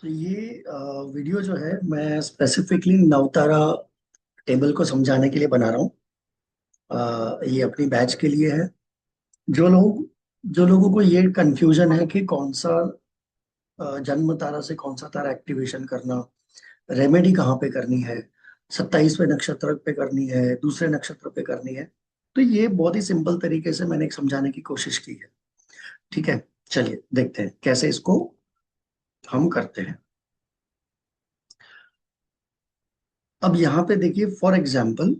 तो ये वीडियो जो है मैं स्पेसिफिकली नवतारा टेबल को समझाने के लिए बना रहा हूँ। ये अपनी बैच के लिए है। जो लोग जो लोगों को ये कंफ्यूजन है कि कौन सा जन्म तारा से कौन सा तारा एक्टिवेशन करना, रेमेडी कहाँ पे करनी है, 27वें नक्षत्र पे करनी है, दूसरे नक्षत्र पे करनी है, तो ये बहुत ही सिंपल तरीके से मैंने एक समझाने की कोशिश की है। ठीक है, चलिए देखते हैं कैसे इसको हम करते हैं। अब यहाँ पे देखिए, फॉर एग्जाम्पल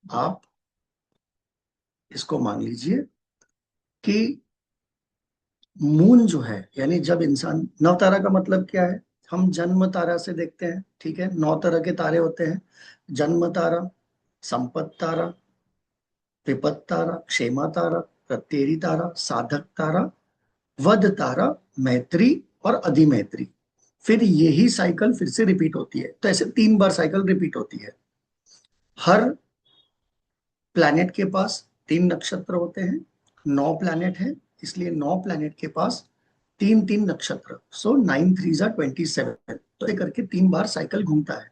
आप इसको मान लीजिए कि मून जो है, यानी जब इंसान, नवतारा का मतलब क्या है, हम जन्म तारा से देखते हैं। ठीक है, 9 तरह के तारे होते हैं। जन्म तारा, संपत तारा, विपत तारा, क्षेमा तारा, प्रत्येरी तारा, साधक तारा, वध तारा, मैत्री और अधिमैत्री। फिर यही साइकिल फिर से रिपीट होती है, तो ऐसे 3 बार साइकिल रिपीट होती है। हर प्लैनेट के पास 3 नक्षत्र होते हैं। 9 प्लैनेट है, इसलिए 9 प्लैनेट के पास 3 3 नक्षत्र, सो 9 3 जा 27। तो ये करके 3 बार साइकिल घूमता है।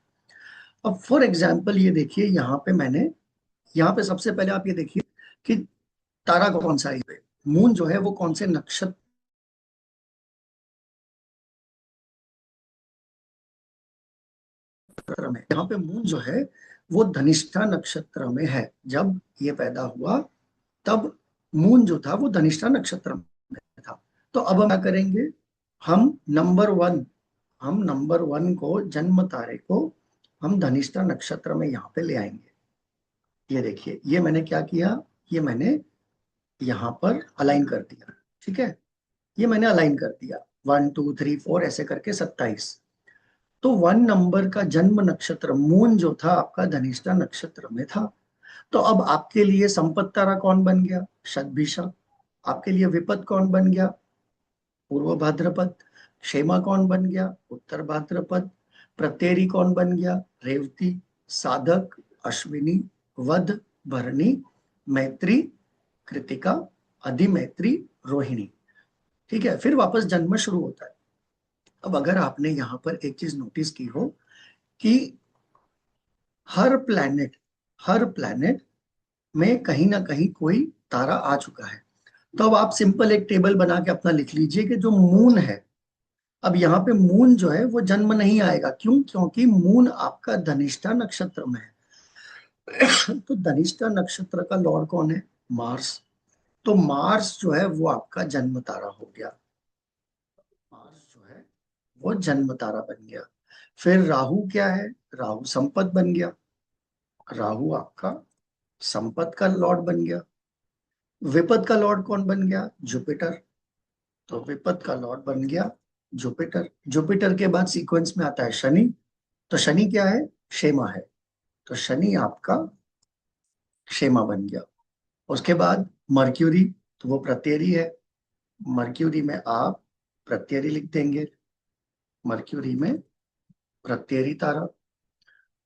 अब फॉर एग्जाम्पल ये देखिए, यहाँ पे सबसे पहले आप ये देखिए कि तारा कौन सा है ये। मून जो है वो कौन से नक्षत्र में, यहाँ पे मून जो है वो धनिष्ठा नक्षत्र में है। जब ये पैदा हुआ तब मून जो था वो धनिष्ठा नक्षत्र में था। तो अब हम क्या करेंगे, हम नंबर वन हम नंबर वन को, जन्म तारे को, हम धनिष्ठा नक्षत्र में यहाँ पे ले आएंगे। ये देखिए, ये मैंने क्या किया, ये मैंने यहाँ पर अलाइन कर दिया। ठीक है, ये मैंने अलाइन कर दिया, 1 2 3 4 ऐसे करके 27। तो 1 नंबर का जन्म नक्षत्र मून जो था आपका धनिष्ठा नक्षत्र में था। तो अब आपके लिए संपत तारा कौन बन गया, शतभिषा। आपके लिए विपत कौन बन गया, पूर्व भाद्रपद। क्षेमा कौन बन गया, उत्तर भाद्रपद। प्रत्येरी कौन बन गया, रेवती। साधक, अश्विनी। वध, भरणी। मैत्री, कृतिका। अधिमैत्री, रोहिणी। ठीक है, फिर वापस जन्म शुरू होता है। अब अगर आपने यहाँ पर एक चीज नोटिस की हो कि हर प्लैनेट हर प्लैनेट में कहीं ना कहीं कोई तारा आ चुका है। तो अब आप सिंपल एक टेबल बना के अपना लिख लीजिए कि जो मून है, अब यहाँ पे मून जो है वो जन्म नहीं आएगा। क्यों? क्योंकि मून आपका धनिष्ठा नक्षत्र में है। तो धनिष्ठा नक्षत्र का लॉर्ड कौन है, मार्स। तो मार्स जो है वो आपका जन्म तारा हो गया। मार्स जो है वो जन्म तारा बन गया। फिर राहु क्या है, राहु संपत बन गया। राहु आपका संपत का लॉर्ड बन गया। विपद का लॉर्ड कौन बन गया, जुपिटर। तो विपद का लॉर्ड बन गया जुपिटर। जुपिटर के बाद सीक्वेंस में आता है शनि। तो शनि क्या है, क्षेमा है। तो शनि आपका क्षेमा बन गया। उसके बाद मर्क्यूरी, तो वो प्रत्येरी है। मर्क्यूरी में आप प्रत्येरी लिख देंगे। मर्क्यूरी में प्रत्येरी तारा।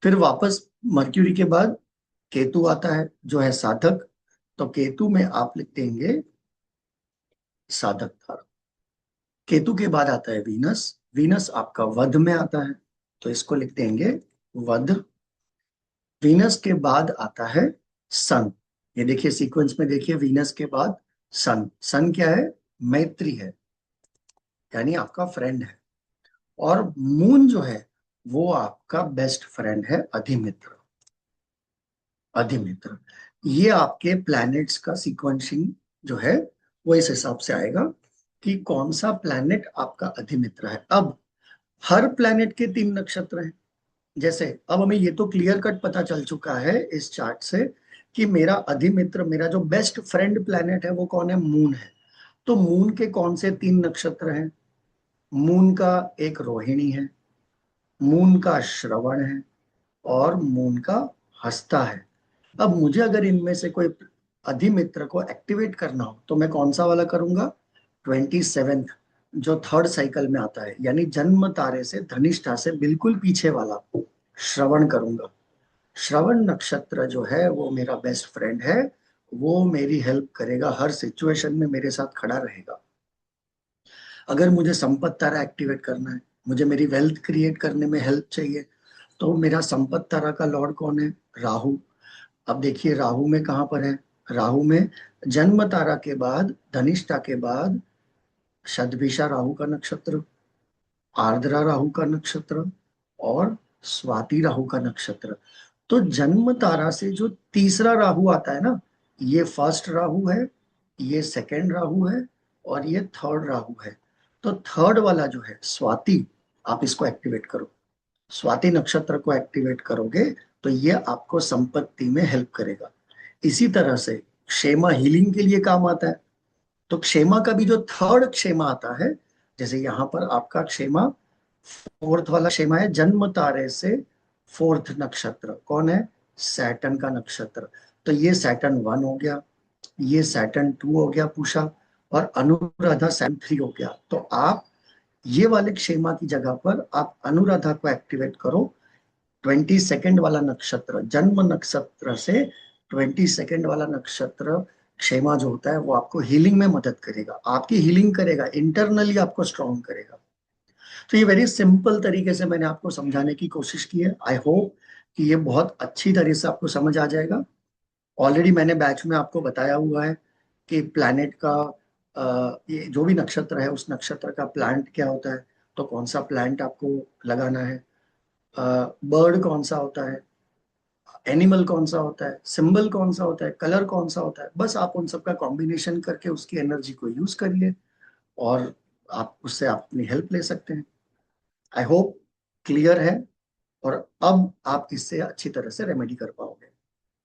फिर वापस मर्क्यूरी के बाद केतु आता है जो है साधक। तो केतु में आप लिख देंगे साधक तारा। केतु के बाद आता है वीनस। वीनस आपका वध में आता है, तो इसको लिख देंगे वध। वीनस के बाद आता है सन। ये देखिए सीक्वेंस में, देखिए वीनस के बाद सन। सन क्या है, मैत्री है, यानी आपका फ्रेंड है। और मून जो है वो आपका बेस्ट फ्रेंड है, अधिमित्र। अधिमित्र, ये आपके प्लैनेट्स का सीक्वेंसिंग जो है वो इस हिसाब से आएगा कि कौन सा प्लैनेट आपका अधिमित्र है। अब हर प्लैनेट के 3 नक्षत्र हैं। जैसे अब हमें ये तो क्लियर कट पता चल चुका है इस चार्ट से कि मेरा अधिमित्र, मेरा जो बेस्ट फ्रेंड प्लैनेट है वो कौन है, मून है। तो मून के कौन से 3 नक्षत्र हैं, मून का एक रोहिणी है, मून का श्रवण है, और मून का हस्ता है। अब मुझे अगर इनमें से कोई अधिमित्र को एक्टिवेट करना हो तो मैं कौन सा वाला करूंगा, 27th, जो थर्ड साइकिल में आता है, यानी जन्म तारे से धनिष्ठा से बिल्कुल पीछे वाला श्रवण करूंगा। श्रवण नक्षत्र जो है वो मेरा बेस्ट फ्रेंड है। वो मेरी हेल्प करेगा, हर सिचुएशन में मेरे साथ खड़ा रहेगा। अगर मुझे संपत्ति तारा एक्टिवेट करना है, मुझे मेरी वेल्थ क्रिएट करने में हेल्प चाहिए, तो मेरा संपत्ति तारा का लॉर्ड कौन है? राहु। अब देखिए राहु में कहां पर है? राहु में जन्म तारा के बाद, धनिष्ठा के बाद शतभिषा राहु का नक्षत्र, आर्द्रा राहु का नक्षत्र और स्वाति राहु का नक्षत्र। तो जन्म तारा से जो तीसरा राहु आता है ना, ये फर्स्ट राहु है, ये सेकंड राहु है और ये थर्ड राहु है। तो थर्ड वाला जो है स्वाति, आप इसको एक्टिवेट करो। स्वाति नक्षत्र को एक्टिवेट करोगे तो ये आपको संपत्ति में हेल्प करेगा। इसी तरह से क्षेमा हीलिंग के लिए काम आता है। तो क्षेमा का भी जो थर्ड क्षेमा आता है, जैसे यहाँ पर आपका क्षेमा फोर्थ वाला क्षेमा है, जन्म तारे से फोर्थ नक्षत्र कौन है? सैटर्न का नक्षत्र। तो ये सैटर्न 1 हो गया, ये सैटर्न 2 हो गया पूषा, और अनुराधा सैटर्न 3 हो गया। तो आप ये वाले क्षेमा की जगह पर आप अनुराधा को एक्टिवेट करो। 22 वाला नक्षत्र, जन्म नक्षत्र से 22 वाला नक्षत्र क्षेमा जो होता है, वो आपको हीलिंग में मदद करेगा, आपकी हीलिंग करेगा, इंटरनली आपको स्ट्रॉन्ग करेगा। तो ये वेरी सिंपल तरीके से मैंने आपको समझाने की कोशिश की है। आई होप कि ये बहुत अच्छी तरह से आपको समझ आ जाएगा। ऑलरेडी मैंने बैच में आपको बताया हुआ है कि प्लैनेट का ये जो भी नक्षत्र है, उस नक्षत्र का प्लांट क्या होता है, तो कौन सा प्लांट आपको लगाना है, बर्ड कौन सा होता है, एनिमल कौन सा होता है, सिंबल कौन सा होता है, कलर कौन सा होता है। बस आप उन सबका कॉम्बिनेशन करके उसकी एनर्जी को यूज करिए और आप उससे आप अपनी हेल्प ले सकते हैं। आई होप क्लियर है, और अब आप इससे अच्छी तरह से रेमेडी कर पाओगे।